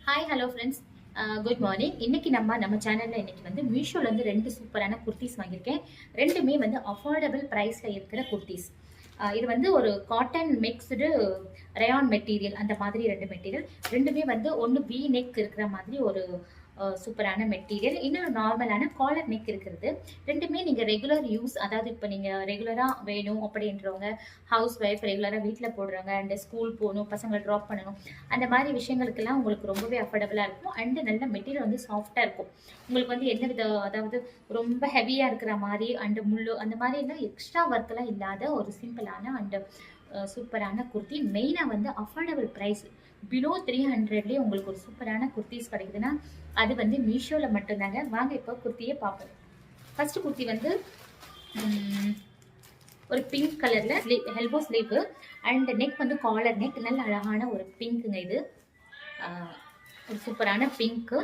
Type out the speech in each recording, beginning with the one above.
Hi hello friends, good morning. இன்னைக்கு நம்ம சேனலில் இன்னைக்கு வந்து மீஷோலேருந்து 2 சூப்பரான குர்த்திஸ் வாங்கியிருக்கேன். ரெண்டுமே வந்து அஃபோர்டபுள் ப்ரைஸில் இருக்கிற குர்த்திஸ். இது வந்து ஒரு காட்டன் மிக்ஸ்டு ரயான் மெட்டீரியல், அந்த மாதிரி 2 மெட்டீரியல். ரெண்டுமே வந்து ஒன்று வி நெக் இருக்கிற மாதிரி ஒரு சூப்பரான மெட்டீரியல், இன்னொரு நார்மலான காலர் நெக் இருக்கிறது. ரெண்டுமே நீங்கள் ரெகுலர் யூஸ், அதாவது இப்போ நீங்கள் ரெகுலராக வேணும் அப்படின்றவங்க, ஹவுஸ் ஒய்ஃப் ரெகுலராக வீட்டில் போடுறவங்க, அண்ட் ஸ்கூல் போகணும், பசங்களை ட்ராப் பண்ணணும், அந்த மாதிரி விஷயங்களுக்கெல்லாம் உங்களுக்கு ரொம்பவே அஃபோர்டபுளாக இருக்கும். அண்டு நல்ல மெட்டீரியல் வந்து சாஃப்டாக இருக்கும். உங்களுக்கு வந்து எந்த வித, அதாவது ரொம்ப ஹெவியாக இருக்கிற மாதிரி அண்டு முள்ளு அந்த மாதிரி எல்லாம் எக்ஸ்ட்ரா ஒர்க்கெல்லாம் இல்லாத ஒரு சிம்பிளான அண்டு சூப்பரான குர்த்தி. மெயினாக வந்து அஃபோர்டபுள் ப்ரைஸ், பிலோ 300லேயே உங்களுக்கு ஒரு சூப்பரான குர்த்திஸ் கிடைக்குதுன்னா அது வந்து மீஷோவில் மட்டும்தாங்க. வாங்க இப்போ குர்த்தியை பார்ப்போம். ஃபர்ஸ்ட் குர்த்தி வந்து ஒரு பிங்க் கலரில் எல்போ ஸ்லீவு அண்ட் நெக் வந்து காலர் நெக், நல்ல அழகான ஒரு பிங்க்குங்க. இது ஒரு சூப்பரான பிங்க்கு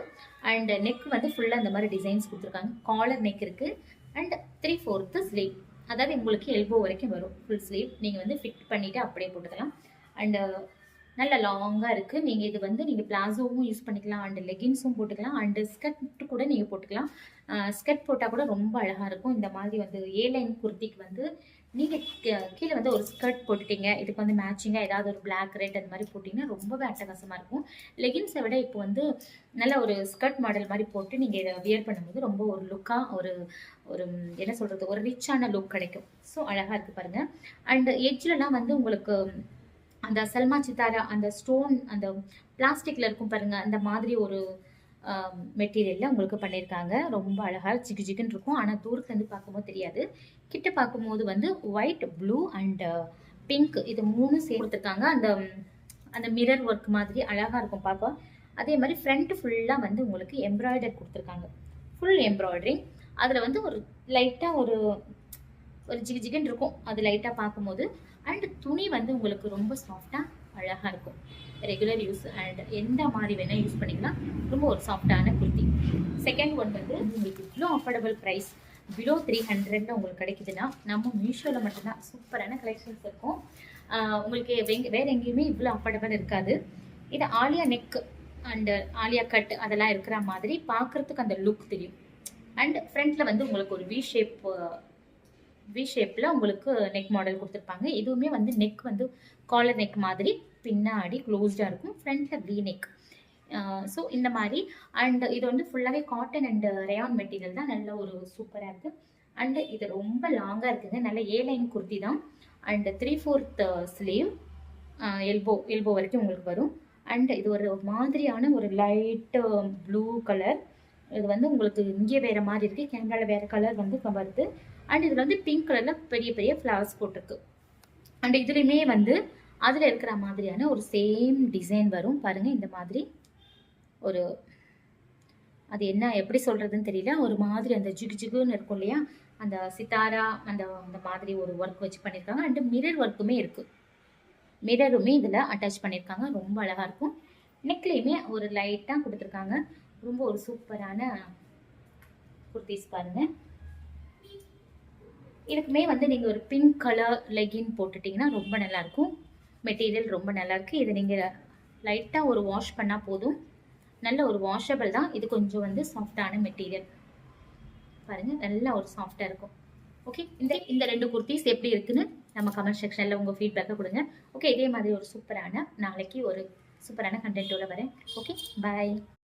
அண்ட் நெக் வந்து ஃபுல்லாக இந்த மாதிரி டிசைன்ஸ் கொடுத்துருக்காங்க. காலர் நெக் இருக்குது அண்ட் 3/4 ஸ்லீவ், அதாவது உங்களுக்கு எல்போ வரைக்கும் வரும். ஃபுல் ஸ்லீவ் நீங்கள் வந்து ஃபிட் பண்ணிவிட்டு அப்படியே போட்டுக்கலாம். அண்டு நல்ல லாங்காக இருக்குது. நீங்கள் இது வந்து நீங்கள் பிளாசோவும் யூஸ் பண்ணிக்கலாம், அண்டு லெகின்ஸும் போட்டுக்கலாம், அண்டு ஸ்கர்ட் கூட நீங்கள் போட்டுக்கலாம். ஸ்கர்ட் போட்டால் கூட ரொம்ப அழகாக இருக்கும். இந்த மாதிரி வந்து ஏலைன் குர்த்திக்கு வந்து நீங்கள் கீழே வந்து ஒரு ஸ்கர்ட் போட்டுட்டீங்க, இதுக்கு வந்து மேட்சிங்காக ஏதாவது ஒரு பிளாக் ரெட் அந்த மாதிரி போட்டிங்கன்னா ரொம்பவே அட்டகாசமாக இருக்கும். லெகின்ஸை விட இப்போ வந்து நல்ல ஒரு ஸ்கர்ட் மாடல் மாதிரி போட்டு நீங்கள் இதை வியர் பண்ணும்போது ரொம்ப ஒரு லுக்காக ஒரு ஒரு என்ன சொல்கிறது, ஒரு ரிச்சான லுக் கிடைக்கும். ஸோ அழகாக இருக்குது பாருங்கள். அண்டு எட்ஜ்லலாம் வந்து உங்களுக்கு அந்த சல்மா சித்தாரா அந்த ஸ்டோன் அந்த பிளாஸ்டிக்கில் இருக்கும் பாருங்கள், அந்த மாதிரி ஒரு மெட்டீரியலில் உங்களுக்கு பண்ணியிருக்காங்க. ரொம்ப அழகாக ஜிகு ஜிகுன்னு இருக்கும். ஆனால் தூரத்துலேருந்து பார்க்கும்போது தெரியாது, கிட்ட பார்க்கும்போது வந்து ஒயிட், ப்ளூ அண்ட் பிங்க் இது 3 சேர்த்து கொடுத்துருக்காங்க. அந்த அந்த மிரர் ஒர்க் மாதிரி அழகாக இருக்கும் பார்க்க. அதே மாதிரி ஃப்ரண்ட் ஃபுல்லாக வந்து உங்களுக்கு எம்ப்ராய்டர் கொடுத்துருக்காங்க, ஃபுல் எம்ப்ராய்டரிங். அதில் வந்து ஒரு லைட்டாக ஒரு ஜிகு ஜிகுன்னு இருக்கும் அது லைட்டாக பார்க்கும்போது. அண்ட் துணி வந்து உங்களுக்கு ரொம்ப சாஃப்டாக அழகாக இருக்கும். ரெகுலர் யூஸ் அண்ட் எந்த மாதிரி வேணால் யூஸ் பண்ணிக்கலாம். ரொம்ப ஒரு சாஃப்டான குர்த்தி. செகண்ட் ஒன் வந்து உங்களுக்கு இவ்வளோ அஃபோர்டபுள் ப்ரைஸ், பிலோ 300 உங்களுக்கு கிடைக்குதுன்னா நம்ம மீஷோவில் மட்டும்தான் சூப்பரான கலெக்ஷன்ஸ் இருக்கும். உங்களுக்கு வேறு எங்கேயுமே இவ்வளோ அஃபோர்டபுள் இருக்காது. இது Alia neck and Alia cut அதெல்லாம் இருக்கிற மாதிரி பார்க்குறதுக்கு அந்த லுக் தெரியும். அண்ட் ஃப்ரண்ட்டில் வந்து உங்களுக்கு ஒரு வி ஷேப்பில் உங்களுக்கு நெக் மாடல் கொடுத்துருப்பாங்க. இதுவுமே வந்து நெக் வந்து காலர் நெக் மாதிரி பின்னாடி க்ளோஸ்டாக இருக்கும், ஃப்ரண்ட்டில் வி நெக். ஸோ இந்த மாதிரி. அண்ட் இது வந்து ஃபுல்லாகவே காட்டன் அண்ட் ரயான் மெட்டீரியல் தான், நல்ல ஒரு சூப்பராக இருக்குது. அண்டு இது ரொம்ப லாங்காக இருக்குங்க, நல்ல ஏலைன் குர்த்தி தான். அண்டு 3/4 ஸ்லீவ், எல்போ வரைக்கும் உங்களுக்கு வரும். அண்ட் இது ஒரு மாதிரியான ஒரு லைட்டு ப்ளூ கலர். இது வந்து உங்களுக்கு இங்கே வேறு மாதிரி இருக்குது, கேமராவில் வேறு கலர் வந்து வருது. அண்ட் இதில் வந்து பிங்க் கலரில் பெரிய பெரிய ஃப்ளவர்ஸ் போட்டிருக்கு. அண்ட் இதுலேயுமே வந்து அதில் இருக்கிற மாதிரியான ஒரு சேம் டிசைன் வரும் பாருங்கள். இந்த மாதிரி ஒரு, அது என்ன எப்படி சொல்கிறதுன்னு தெரியல, ஒரு மாதிரி அந்த ஜிகு ஜிகுன்னு இருக்கும் இல்லையா, அந்த சித்தாரா அந்த அந்த மாதிரி ஒரு ஒர்க் வச்சு பண்ணியிருக்காங்க. அண்டு மிரர் ஒர்க்குமே இருக்குது, மிரருமே இதில் அட்டாச் பண்ணியிருக்காங்க. ரொம்ப அழகாக இருக்கும். நெக்லேயுமே ஒரு லைட்டாக கொடுத்துருக்காங்க. ரொம்ப ஒரு சூப்பரான குர்த்திஸ் பாருங்கள். இதுக்குமே வந்து நீங்கள் ஒரு பிங்க் கலர் லெகின் போட்டுட்டிங்கன்னா ரொம்ப நல்லாயிருக்கும். மெட்டீரியல் ரொம்ப நல்லாயிருக்கு. இதை நீங்கள் லைட்டாக ஒரு வாஷ் பண்ணால் போதும், நல்ல ஒரு வாஷபிள் தான். இது கொஞ்சம் வந்து சாஃப்டான மெட்டீரியல் பாருங்கள், நல்லா ஒரு சாஃப்டாக இருக்கும். ஓகே, இந்த 2 குர்த்திஸ் எப்படி இருக்குன்னு நம்ம கமெண்ட் செக்ஷனில் உங்கள் ஃபீட்பேக்கை கொடுங்க. ஓகே, இதே மாதிரி ஒரு சூப்பரான நாளைக்கு ஒரு சூப்பரான கண்டென்ட்டோட வரேன். ஓகே, பாய்.